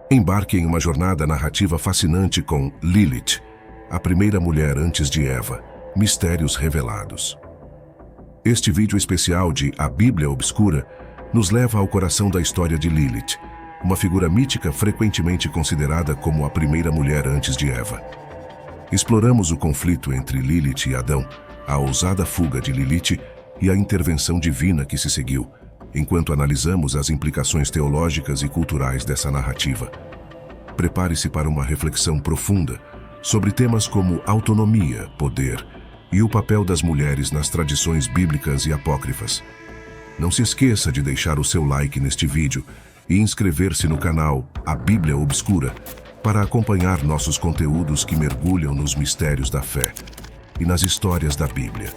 Embarque em uma jornada narrativa fascinante com Lilith, a primeira mulher antes de Eva, mistérios revelados. Este vídeo especial de A Bíblia Obscura nos leva ao coração da história de Lilith, uma figura mítica frequentemente considerada como a primeira mulher antes de Eva. Exploramos o conflito entre Lilith e Adão, a ousada fuga de Lilith e a intervenção divina que se seguiu, enquanto analisamos as implicações teológicas e culturais dessa narrativa. Prepare-se para uma reflexão profunda sobre temas como autonomia, poder e o papel das mulheres nas tradições bíblicas e apócrifas. Não se esqueça de deixar o seu like neste vídeo e inscrever-se no canal A Bíblia Obscura para acompanhar nossos conteúdos que mergulham nos mistérios da fé e nas histórias da Bíblia.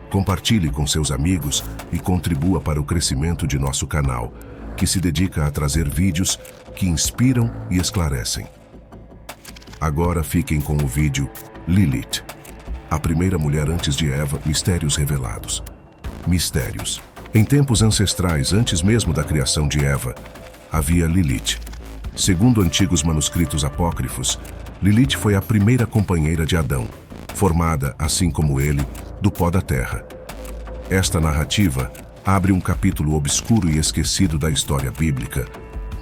Compartilhe com seus amigos e contribua para o crescimento de nosso canal, que se dedica a trazer vídeos que inspiram e esclarecem. Agora fiquem com o vídeo Lilith, a primeira mulher antes de Eva, mistérios revelados. Mistérios. Em tempos ancestrais, antes mesmo da criação de Eva, havia Lilith. Segundo antigos manuscritos apócrifos, Lilith foi a primeira companheira de Adão, formada, assim como ele, do pó da terra. Esta narrativa abre um capítulo obscuro e esquecido da história bíblica,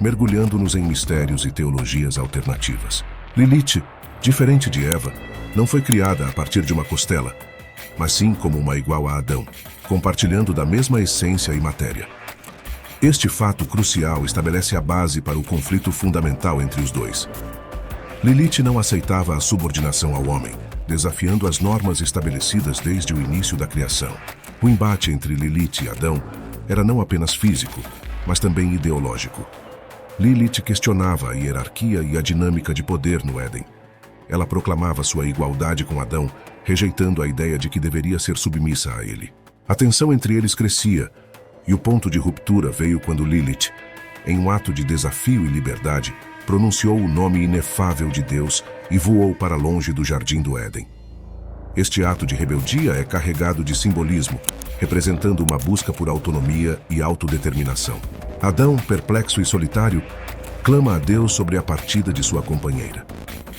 mergulhando-nos em mistérios e teologias alternativas. Lilith, diferente de Eva, não foi criada a partir de uma costela, mas sim como uma igual a Adão, compartilhando da mesma essência e matéria. Este fato crucial estabelece a base para o conflito fundamental entre os dois. Lilith não aceitava a subordinação ao homem, desafiando as normas estabelecidas desde o início da criação. O embate entre Lilith e Adão era não apenas físico, mas também ideológico. Lilith questionava a hierarquia e a dinâmica de poder no Éden. Ela proclamava sua igualdade com Adão, rejeitando a ideia de que deveria ser submissa a ele. A tensão entre eles crescia, e o ponto de ruptura veio quando Lilith, em um ato de desafio e liberdade, pronunciou o nome inefável de Deus e voou para longe do jardim do Éden. Este ato de rebeldia é carregado de simbolismo, representando uma busca por autonomia e autodeterminação. Adão, perplexo e solitário, clama a Deus sobre a partida de sua companheira.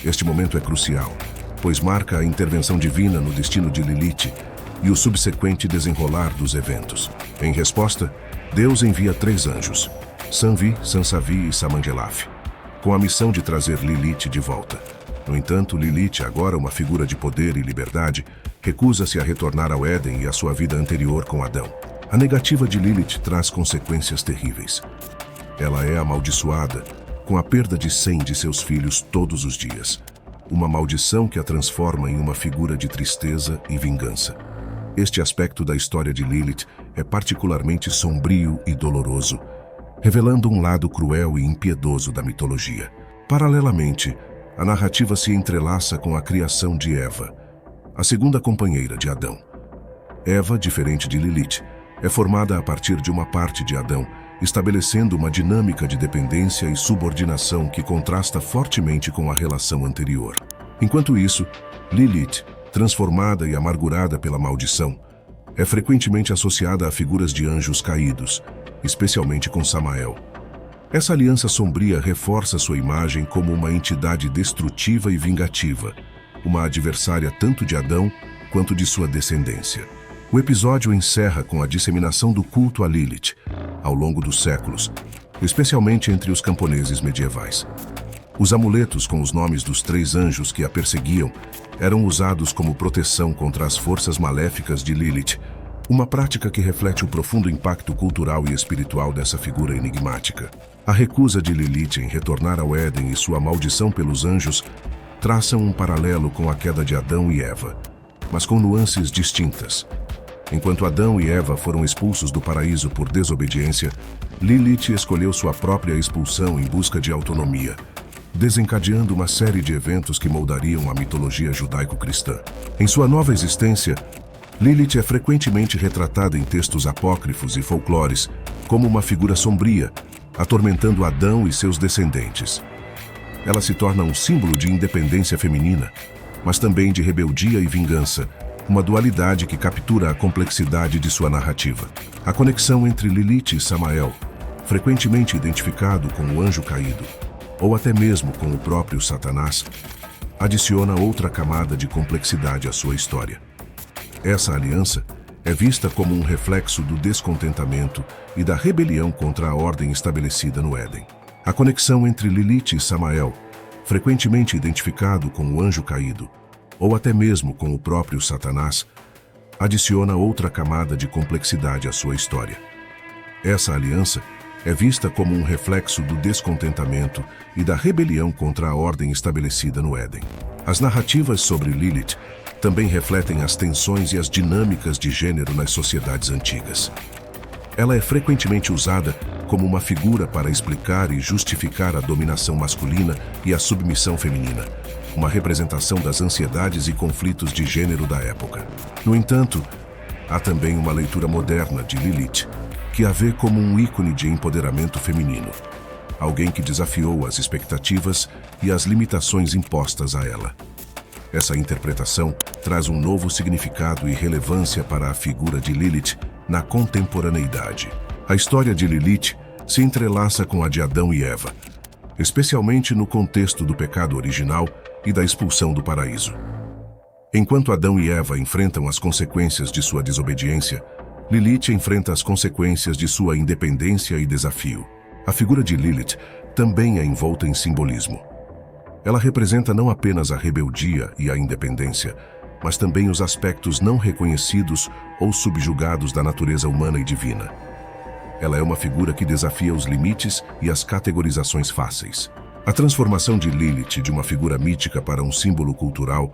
Este momento é crucial, pois marca a intervenção divina no destino de Lilith e o subsequente desenrolar dos eventos. Em resposta, Deus envia 3 anjos, Sanvi, Sansavi e Samangelaf, com a missão de trazer Lilith de volta. No entanto, Lilith, agora uma figura de poder e liberdade, recusa-se a retornar ao Éden e à sua vida anterior com Adão. A negativa de Lilith traz consequências terríveis. Ela é amaldiçoada, com a perda de 100 de seus filhos todos os dias. Uma maldição que a transforma em uma figura de tristeza e vingança. Este aspecto da história de Lilith é particularmente sombrio e doloroso, revelando um lado cruel e impiedoso da mitologia. Paralelamente, a narrativa se entrelaça com a criação de Eva, a segunda companheira de Adão. Eva, diferente de Lilith, é formada a partir de uma parte de Adão, estabelecendo uma dinâmica de dependência e subordinação que contrasta fortemente com a relação anterior. Enquanto isso, Lilith, transformada e amargurada pela maldição, é frequentemente associada a figuras de anjos caídos, especialmente com Samael. Essa aliança sombria reforça sua imagem como uma entidade destrutiva e vingativa, uma adversária tanto de Adão quanto de sua descendência. O episódio encerra com a disseminação do culto a Lilith, ao longo dos séculos, especialmente entre os camponeses medievais. Os amuletos com os nomes dos 3 anjos que a perseguiam eram usados como proteção contra as forças maléficas de Lilith, uma prática que reflete o profundo impacto cultural e espiritual dessa figura enigmática. A recusa de Lilith em retornar ao Éden e sua maldição pelos anjos traçam um paralelo com a queda de Adão e Eva, mas com nuances distintas. Enquanto Adão e Eva foram expulsos do paraíso por desobediência, Lilith escolheu sua própria expulsão em busca de autonomia, desencadeando uma série de eventos que moldariam a mitologia judaico-cristã. Em sua nova existência, Lilith é frequentemente retratada em textos apócrifos e folclores como uma figura sombria, atormentando Adão e seus descendentes. Ela se torna um símbolo de independência feminina, mas também de rebeldia e vingança, uma dualidade que captura a complexidade de sua narrativa. A conexão entre Lilith e Samael, frequentemente identificado com o anjo caído, ou até mesmo com o próprio Satanás, adiciona outra camada de complexidade à sua história. Essa aliança é vista como um reflexo do descontentamento e da rebelião contra a ordem estabelecida no Éden. A conexão entre Lilith e Samael, frequentemente identificado com o anjo caído, ou até mesmo com o próprio Satanás, adiciona outra camada de complexidade à sua história. Essa aliança é vista como um reflexo do descontentamento e da rebelião contra a ordem estabelecida no Éden. As narrativas sobre Lilith também refletem as tensões e as dinâmicas de gênero nas sociedades antigas. Ela é frequentemente usada como uma figura para explicar e justificar a dominação masculina e a submissão feminina, uma representação das ansiedades e conflitos de gênero da época. No entanto, há também uma leitura moderna de Lilith, que a vê como um ícone de empoderamento feminino, alguém que desafiou as expectativas e as limitações impostas a ela. Essa interpretação traz um novo significado e relevância para a figura de Lilith na contemporaneidade. A história de Lilith se entrelaça com a de Adão e Eva, especialmente no contexto do pecado original e da expulsão do paraíso. Enquanto Adão e Eva enfrentam as consequências de sua desobediência, Lilith enfrenta as consequências de sua independência e desafio. A figura de Lilith também é envolta em simbolismo. Ela representa não apenas a rebeldia e a independência, mas também os aspectos não reconhecidos ou subjugados da natureza humana e divina. Ela é uma figura que desafia os limites e as categorizações fáceis. A transformação de Lilith de uma figura mítica para um símbolo cultural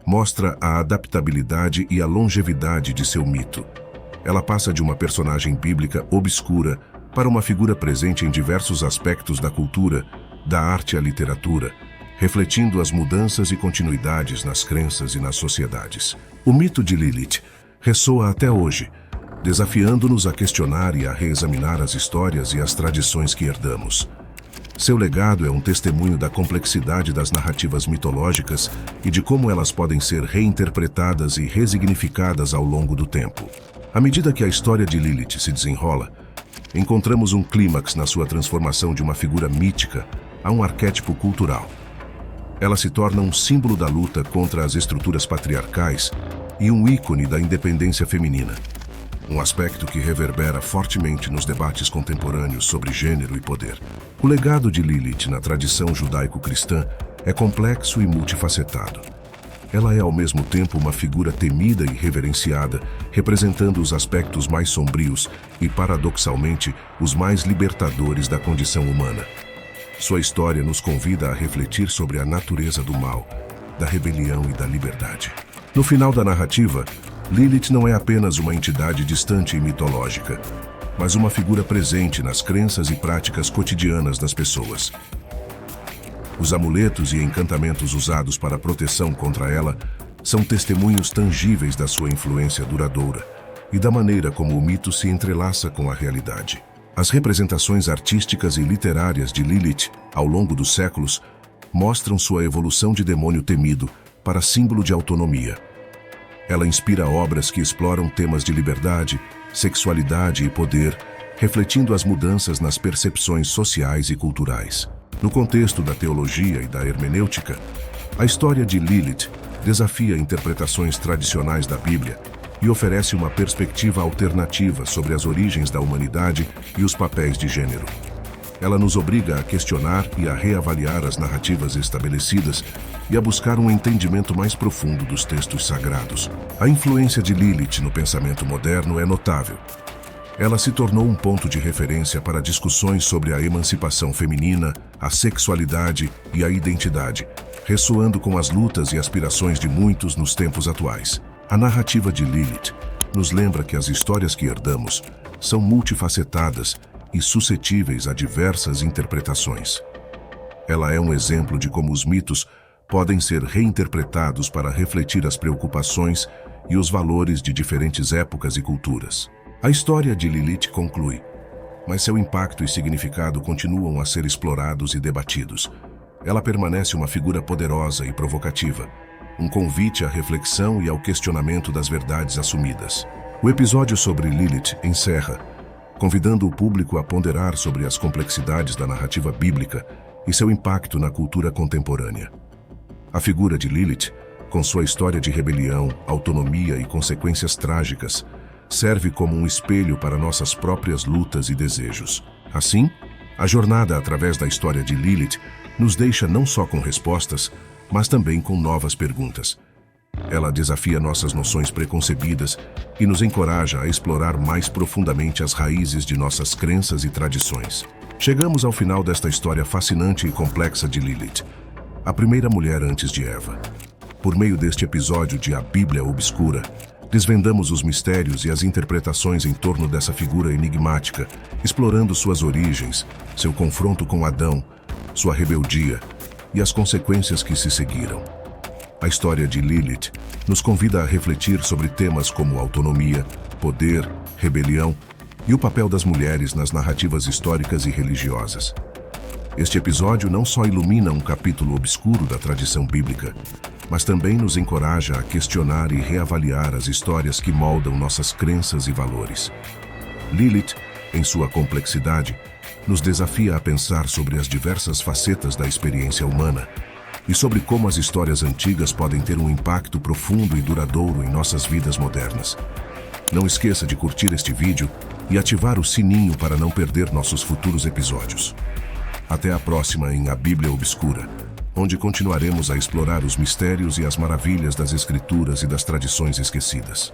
mostra a adaptabilidade e a longevidade de seu mito. Ela passa de uma personagem bíblica obscura para uma figura presente em diversos aspectos da cultura, da arte e a literatura, refletindo as mudanças e continuidades nas crenças e nas sociedades. O mito de Lilith ressoa até hoje, desafiando-nos a questionar e a reexaminar as histórias e as tradições que herdamos. Seu legado é um testemunho da complexidade das narrativas mitológicas e de como elas podem ser reinterpretadas e resignificadas ao longo do tempo. À medida que a história de Lilith se desenrola, encontramos um clímax na sua transformação de uma figura mítica a um arquétipo cultural. Ela se torna um símbolo da luta contra as estruturas patriarcais e um ícone da independência feminina, um aspecto que reverbera fortemente nos debates contemporâneos sobre gênero e poder. O legado de Lilith na tradição judaico-cristã é complexo e multifacetado. Ela é ao mesmo tempo uma figura temida e reverenciada, representando os aspectos mais sombrios e, paradoxalmente, os mais libertadores da condição humana. Sua história nos convida a refletir sobre a natureza do mal, da rebelião e da liberdade. No final da narrativa, Lilith não é apenas uma entidade distante e mitológica, mas uma figura presente nas crenças e práticas cotidianas das pessoas. Os amuletos e encantamentos usados para proteção contra ela são testemunhos tangíveis da sua influência duradoura e da maneira como o mito se entrelaça com a realidade. As representações artísticas e literárias de Lilith, ao longo dos séculos, mostram sua evolução de demônio temido para símbolo de autonomia. Ela inspira obras que exploram temas de liberdade, sexualidade e poder, refletindo as mudanças nas percepções sociais e culturais. No contexto da teologia e da hermenêutica, a história de Lilith desafia interpretações tradicionais da Bíblia e oferece uma perspectiva alternativa sobre as origens da humanidade e os papéis de gênero. Ela nos obriga a questionar e a reavaliar as narrativas estabelecidas e a buscar um entendimento mais profundo dos textos sagrados. A influência de Lilith no pensamento moderno é notável. Ela se tornou um ponto de referência para discussões sobre a emancipação feminina, a sexualidade e a identidade, ressoando com as lutas e aspirações de muitos nos tempos atuais. A narrativa de Lilith nos lembra que as histórias que herdamos são multifacetadas e suscetíveis a diversas interpretações. Ela é um exemplo de como os mitos podem ser reinterpretados para refletir as preocupações e os valores de diferentes épocas e culturas. A história de Lilith conclui, mas seu impacto e significado continuam a ser explorados e debatidos. Ela permanece uma figura poderosa e provocativa, um convite à reflexão e ao questionamento das verdades assumidas. O episódio sobre Lilith encerra, convidando o público a ponderar sobre as complexidades da narrativa bíblica e seu impacto na cultura contemporânea. A figura de Lilith, com sua história de rebelião, autonomia e consequências trágicas, serve como um espelho para nossas próprias lutas e desejos. Assim, a jornada através da história de Lilith nos deixa não só com respostas, mas também com novas perguntas. Ela desafia nossas noções preconcebidas e nos encoraja a explorar mais profundamente as raízes de nossas crenças e tradições. Chegamos ao final desta história fascinante e complexa de Lilith, a primeira mulher antes de Eva. Por meio deste episódio de A Bíblia Obscura, desvendamos os mistérios e as interpretações em torno dessa figura enigmática, explorando suas origens, seu confronto com Adão, sua rebeldia e as consequências que se seguiram. A história de Lilith nos convida a refletir sobre temas como autonomia, poder, rebelião e o papel das mulheres nas narrativas históricas e religiosas. Este episódio não só ilumina um capítulo obscuro da tradição bíblica, mas também nos encoraja a questionar e reavaliar as histórias que moldam nossas crenças e valores. Lilith, em sua complexidade, nos desafia a pensar sobre as diversas facetas da experiência humana e sobre como as histórias antigas podem ter um impacto profundo e duradouro em nossas vidas modernas. Não esqueça de curtir este vídeo e ativar o sininho para não perder nossos futuros episódios. Até a próxima em A Bíblia Obscura, onde continuaremos a explorar os mistérios e as maravilhas das Escrituras e das tradições esquecidas.